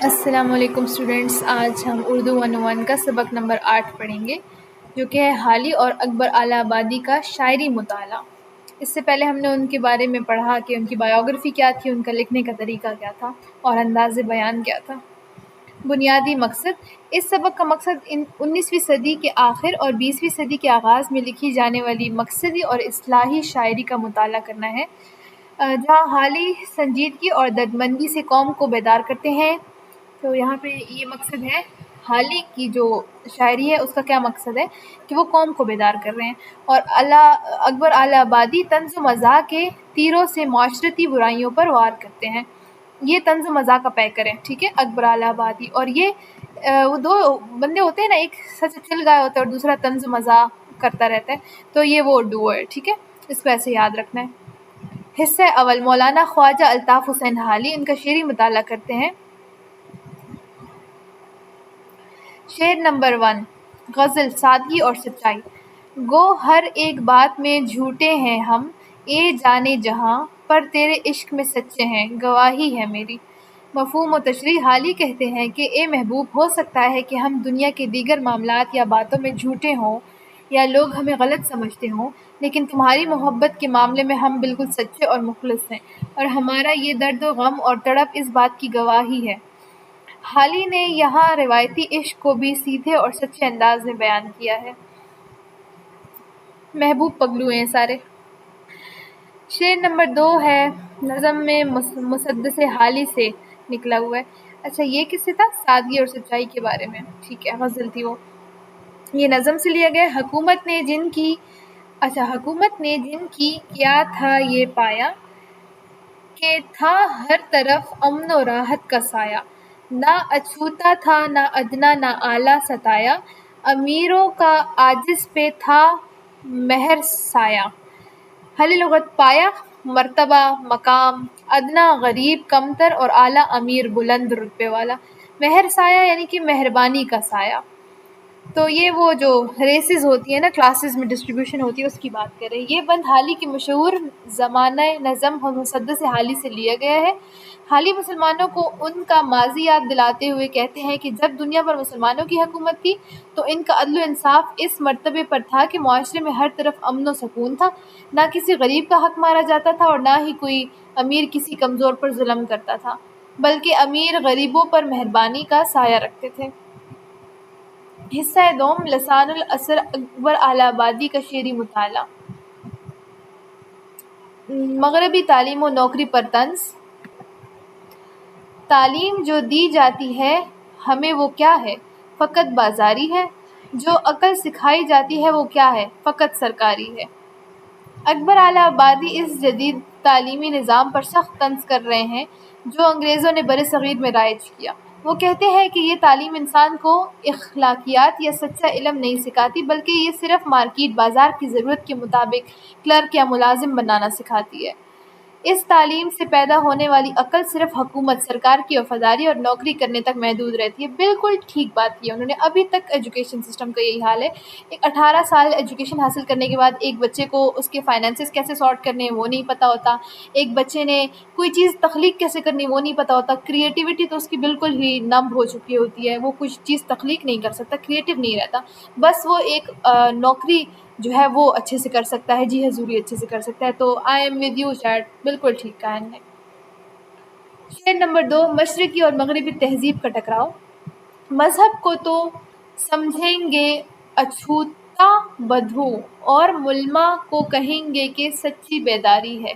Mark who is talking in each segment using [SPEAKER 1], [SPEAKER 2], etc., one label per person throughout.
[SPEAKER 1] السلام علیکم اسٹوڈینٹس، آج ہم اردو 101 کا سبق نمبر 8 پڑھیں گے، جو کہ ہے حالی اور اکبر الہ آبادی کا شاعری مطالعہ۔ اس سے پہلے ہم نے ان کے بارے میں پڑھا کہ ان کی بایوگرافی کیا تھی، ان کا لکھنے کا طریقہ کیا تھا اور انداز بیان کیا تھا۔ بنیادی مقصد: اس سبق کا مقصد 19ویں صدی کے آخر اور 20ویں صدی کے آغاز میں لکھی جانے والی مقصدی اور اصطلاحی شاعری کا مطالعہ کرنا ہے، جہاں حالی سنجیدگی اور دردمندی سے قوم کو بیدار کرتے ہیں۔ تو یہاں پہ یہ مقصد ہے، حالی کی جو شاعری ہے اس کا کیا مقصد ہے کہ وہ قوم کو بیدار کر رہے ہیں، اور اکبر الہ آبادی طنز و مزاح کے تیروں سے معاشرتی برائیوں پر وار کرتے ہیں۔ یہ طنز و مزاح کا پیکر ہے، ٹھیک ہے، اکبر الہ آبادی، اور یہ وہ دو بندے ہوتے ہیں نا، ایک سچ چل گیا ہوتا ہے اور دوسرا طنز و مزاح کرتا رہتا ہے، تو یہ وہ ڈوو ہے، ٹھیک ہے، اس کو ایسے یاد رکھنا ہے۔ حصہ اول: مولانا خواجہ الطاف حسین حالی، ان کا شعری مطالعہ کرتے ہیں۔ شعر نمبر 1: غزل، سادگی اور سچائی۔ گو ہر ایک بات میں جھوٹے ہیں ہم، اے جانے جہاں، پر تیرے عشق میں سچے ہیں، گواہی ہے میری۔ مفہوم و تشریح: حالی کہتے ہیں کہ اے محبوب، ہو سکتا ہے کہ ہم دنیا کے دیگر معاملات یا باتوں میں جھوٹے ہوں یا لوگ ہمیں غلط سمجھتے ہوں، لیکن تمہاری محبت کے معاملے میں ہم بالکل سچے اور مخلص ہیں، اور ہمارا یہ درد و غم اور تڑپ اس بات کی گواہی ہے۔ حالی نے یہاں روایتی عشق کو بھی سیدھے اور سچے انداز میں بیان کیا ہے۔ محبوب پگلو ہیں سارے۔ شعر نمبر 2 ہے، نظم میں مسدس حالی سے نکلا ہوا ہے۔ اچھا، یہ کس سے تھا؟ سادگی اور سچائی کے بارے میں، ٹھیک ہے، غزل تھی وہ۔ یہ نظم سے لیا گیا۔ حکومت نے جن کی کیا تھا یہ پایا، کہ تھا ہر طرف امن و راحت کا سایہ، نہ اچھوتا تھا نہ ادنا نہ اعلیٰ ستایا، امیروں کا عاجز پہ تھا مہر سایہ۔ حل لغت: پایا، مرتبہ، مقام، ادنا غریب کمتر اور اعلیٰ امیر بلند رتبے والا، مہر سایہ یعنی کہ مہربانی کا سایہ۔ تو یہ وہ جو ریسز ہوتی ہیں نا، کلاسز میں ڈسٹریبیوشن ہوتی ہے، اس کی بات کر رہے ہیں۔ یہ بند حالی کی مشہور زمانہ نظم مسدس حالی سے لیا گیا ہے۔ حالی مسلمانوں کو ان کا ماضی یاد دلاتے ہوئے کہتے ہیں کہ جب دنیا پر مسلمانوں کی حکومت تھی تو ان کا عدل و انصاف اس مرتبے پر تھا کہ معاشرے میں ہر طرف امن و سکون تھا، نہ کسی غریب کا حق مارا جاتا تھا اور نہ ہی کوئی امیر کسی کمزور پر ظلم کرتا تھا، بلکہ امیر غریبوں پر مہربانی کا سایہ رکھتے تھے۔ حصہ دوم: لسان العصر، اکبر الہ آبادی کا شعری مطالعہ۔ مغربی تعلیم و نوکری پر طنز۔ تعلیم جو دی جاتی ہے ہمیں وہ کیا ہے؟ فقط بازاری ہے۔ جو عقل سکھائی جاتی ہے وہ کیا ہے؟ فقط سرکاری ہے۔ اکبر الہ آبادی اس جدید تعلیمی نظام پر سخت طنز کر رہے ہیں جو انگریزوں نے برصغیر میں رائج کیا۔ وہ کہتے ہیں کہ یہ تعلیم انسان کو اخلاقیات یا سچا علم نہیں سکھاتی، بلکہ یہ صرف مارکیٹ بازار کی ضرورت کے مطابق کلرک یا ملازم بنانا سکھاتی ہے۔ اس تعلیم سے پیدا ہونے والی عقل صرف حکومت، سرکار کی وفاداری اور نوکری کرنے تک محدود رہتی ہے۔ بالکل ٹھیک بات کی انہوں نے۔ ابھی تک ایجوکیشن سسٹم کا یہی حال ہے۔ 18 سال ایجوکیشن حاصل کرنے کے بعد ایک بچے کو اس کے فائنینسز کیسے سارٹ کرنے ہیں وہ نہیں پتہ ہوتا، ایک بچے نے کوئی چیز تخلیق کیسے کرنی وہ نہیں پتہ ہوتا، کریٹیوٹی تو اس کی بالکل ہی نم ہو چکی ہوتی ہے، وہ کچھ چیز تخلیق نہیں کر سکتا، کریٹیو نہیں رہتا، بس وہ ایک نوکری جو ہے وہ اچھے سے کر سکتا ہے، جی حضوری اچھے سے کر سکتا ہے۔ تو I am with you chat, بالکل ٹھیک کہا ہے۔ شعر نمبر 2: مشرقی اور مغربی تہذیب کا ٹکراؤ۔ مذہب کو تو سمجھیں گے اچھوتا بدھو، اور ملما کو کہیں گے کہ سچی بیداری ہے۔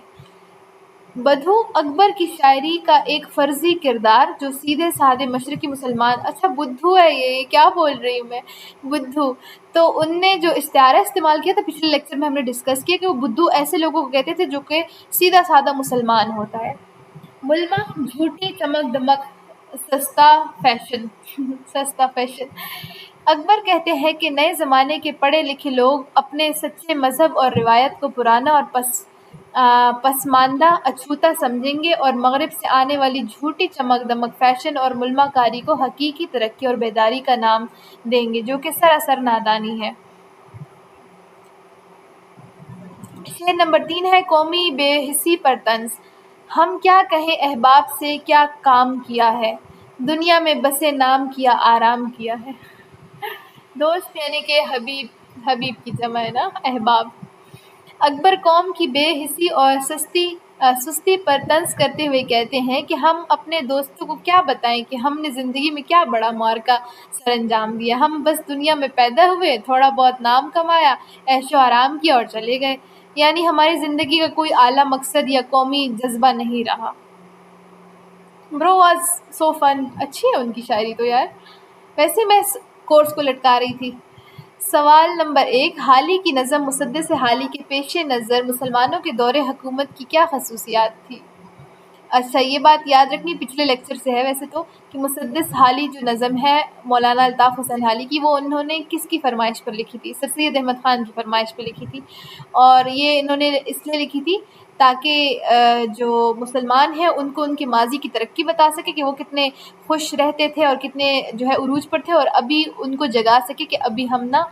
[SPEAKER 1] بدھو اکبر کی شاعری کا ایک فرضی کردار جو سیدھے سادے مشرقی مسلمان، اچھا بدھو ہے یہ کیا بول رہی ہوں میں، بدھو، تو ان نے جو استعارہ استعمال کیا تھا پچھلے لیکچر میں ہم نے ڈسکس کیا کہ وہ بدھو ایسے لوگوں کو کہتے تھے جو کہ سیدھا سادہ مسلمان ہوتا ہے۔ ملما، جھوٹی چمک دمک، سستا فیشن سستا فیشن۔ اکبر کہتے ہیں کہ نئے زمانے کے پڑھے لکھے لوگ اپنے سچے مذہب اور روایت کو پرانا اور پسماندہ اچھوتا سمجھیں گے، اور مغرب سے آنے والی جھوٹی چمک دمک، فیشن اور ملما کاری کو حقیقی ترقی اور بیداری کا نام دیں گے، جو کہ سراسر نادانی ہے۔ شعر نمبر 3 ہے، قومی بے حسی پر طنز۔ ہم کیا کہیں احباب سے کیا کام کیا ہے، دنیا میں بسے نام کیا آرام کیا ہے۔ دوست یعنی کہ حبیب، حبیب کی جمع ہے نا، احباب۔ اکبر قوم کی بے حسی اور سستی پر طنز کرتے ہوئے کہتے ہیں کہ ہم اپنے دوستوں کو کیا بتائیں کہ ہم نے زندگی میں کیا بڑا معرکہ سر انجام دیا، ہم بس دنیا میں پیدا ہوئے، تھوڑا بہت نام کمایا، عیش و آرام کیا اور چلے گئے، یعنی ہماری زندگی کا کوئی اعلیٰ مقصد یا قومی جذبہ نہیں رہا۔ برو واز سو فن، اچھی ہے ان کی شاعری تو یار۔ ویسے میں اس کورس کو لٹکا رہی تھی۔ سوال نمبر 1، حالی کی نظم مسدس حالی کے پیش نظر مسلمانوں کے دور حکومت کی کیا خصوصیات تھی؟ اچھا، یہ بات یاد رکھنی پچھلے لیکچر سے ہے ویسے تو، کہ مسدس حالی جو نظم ہے مولانا الطاف حسین حالی کی، وہ انہوں نے کس کی فرمائش پر لکھی تھی؟ سر سید احمد خان کی فرمائش پہ لکھی تھی، اور یہ انہوں نے اس لیے لکھی تھی تاکہ جو مسلمان ہیں ان کو ان کے ماضی کی ترقی بتا سکے کہ وہ کتنے خوش رہتے تھے اور کتنے جو ہے عروج پر تھے، اور ابھی ان کو جگا سکے کہ ابھی ہم نا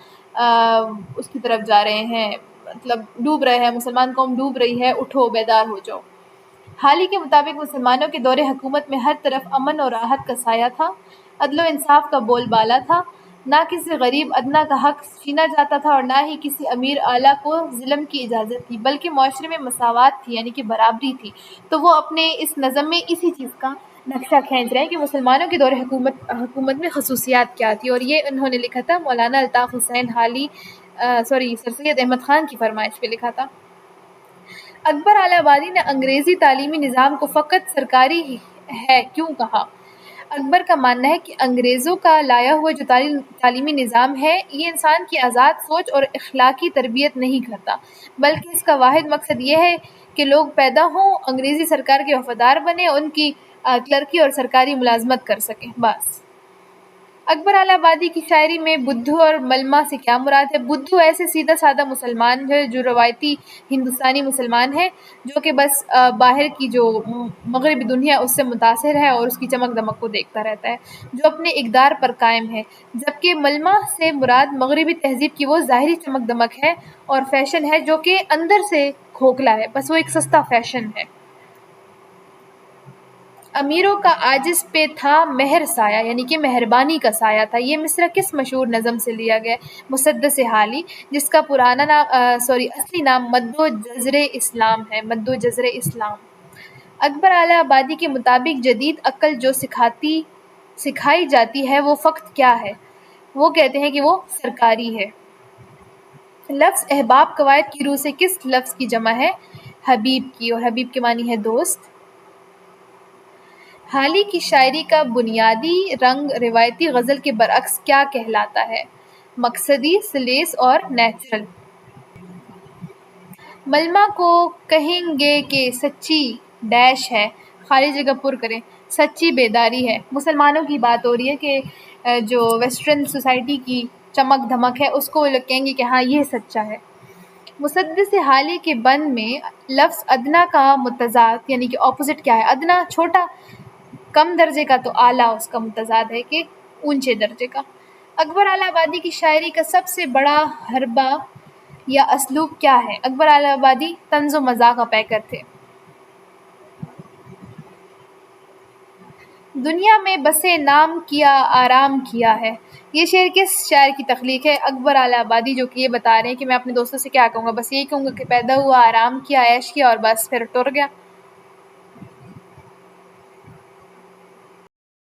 [SPEAKER 1] اس کی طرف جا رہے ہیں، مطلب ڈوب رہے ہیں، مسلمان قوم ڈوب رہی ہے، اٹھو بیدار ہو جاؤ۔ حالی کے مطابق مسلمانوں کے دور حکومت میں ہر طرف امن اور راحت کا سایہ تھا، عدل و انصاف کا بول بالا تھا، نہ کسی غریب ادنا کا حق چھینا جاتا تھا اور نہ ہی کسی امیر اعلیٰ کو ظلم کی اجازت تھی، بلکہ معاشرے میں مساوات تھی، یعنی کہ برابری تھی۔ تو وہ اپنے اس نظم میں اسی چیز کا نقشہ کھینچ رہے ہیں کہ مسلمانوں کے دور حکومت میں خصوصیات کیا تھی، اور یہ انہوں نے لکھا تھا مولانا الطاف حسین حالی سر سید احمد خان کی فرمائش پہ لکھا تھا۔ اکبر آل آبادی نے انگریزی تعلیمی نظام کو فقط سرکاری ہے کیوں کہا؟ اکبر کا ماننا ہے کہ انگریزوں کا لایا ہوا جو تعلیمی نظام ہے یہ انسان کی آزاد سوچ اور اخلاقی تربیت نہیں کرتا، بلکہ اس کا واحد مقصد یہ ہے کہ لوگ پیدا ہوں، انگریزی سرکار کے وفادار بنیں، ان کی کلرکی اور سرکاری ملازمت کر سکیں، بس۔ اکبر آل آبادی کی شاعری میں بدھو اور ملما سے کیا مراد ہے؟ بدھو ایسے سیدھا سادہ مسلمان ہے جو روایتی ہندوستانی مسلمان ہے، جو کہ بس باہر کی جو مغربی دنیا اس سے متاثر ہے اور اس کی چمک دمک کو دیکھتا رہتا ہے، جو اپنے اقدار پر قائم ہے، جبکہ ملما سے مراد مغربی تہذیب کی وہ ظاہری چمک دمک ہے اور فیشن ہے جو کہ اندر سے کھوکھلا ہے، بس وہ ایک سستا فیشن ہے۔ امیروں کا عاجز پہ تھا مہر سایہ، یعنی کہ مہربانی کا سایہ تھا، یہ مصرع کس مشہور نظم سے لیا گیا؟ مسدس حالی، جس کا اصلی نام مد و جزر اسلام ہے، مد و جزر اسلام۔ اکبر آل آبادی کے مطابق جدید عقل جو سکھائی جاتی ہے وہ فقط کیا ہے؟ وہ کہتے ہیں کہ وہ سرکاری ہے۔ لفظ احباب قواعد کی روح سے کس لفظ کی جمع ہے؟ حبیب کی، اور حبیب کے معنی ہے دوست۔ حالی کی شاعری کا بنیادی رنگ روایتی غزل کے برعکس کیا کہلاتا ہے؟ مقصدی، سلیس اور نیچرل۔ ملما کو کہیں گے کہ سچی ڈیش ہے، خالی جگہ پر کریں، سچی بیداری ہے۔ مسلمانوں کی بات ہو رہی ہے کہ جو ویسٹرن سوسائٹی کی چمک دھمک ہے اس کو وہ لوگ کہیں گے کہ ہاں یہ سچا ہے۔ مسدس حالی کے بند میں لفظ ادنا کا متضاد یعنی کہ اپوزٹ کیا ہے؟ ادنا چھوٹا، کم درجے کا، تو اعلیٰ اس کا متضاد ہے کہ اونچے درجے کا۔ اکبر آل آبادی کی شاعری کا سب سے بڑا حربہ یا اسلوب کیا ہے؟ اکبر آل آبادی طنز و مزاح کا پیکر تھے۔ دنیا میں بسے نام کیا آرام کیا ہے، یہ شعر کس شاعر کی تخلیق ہے؟ اکبر آل آبادی، جو کہ یہ بتا رہے ہیں کہ میں اپنے دوستوں سے کیا کہوں گا، بس یہی کہوں گا کہ پیدا ہوا، آرام کیا، عیش کیا اور بس پھر ٹر گیا۔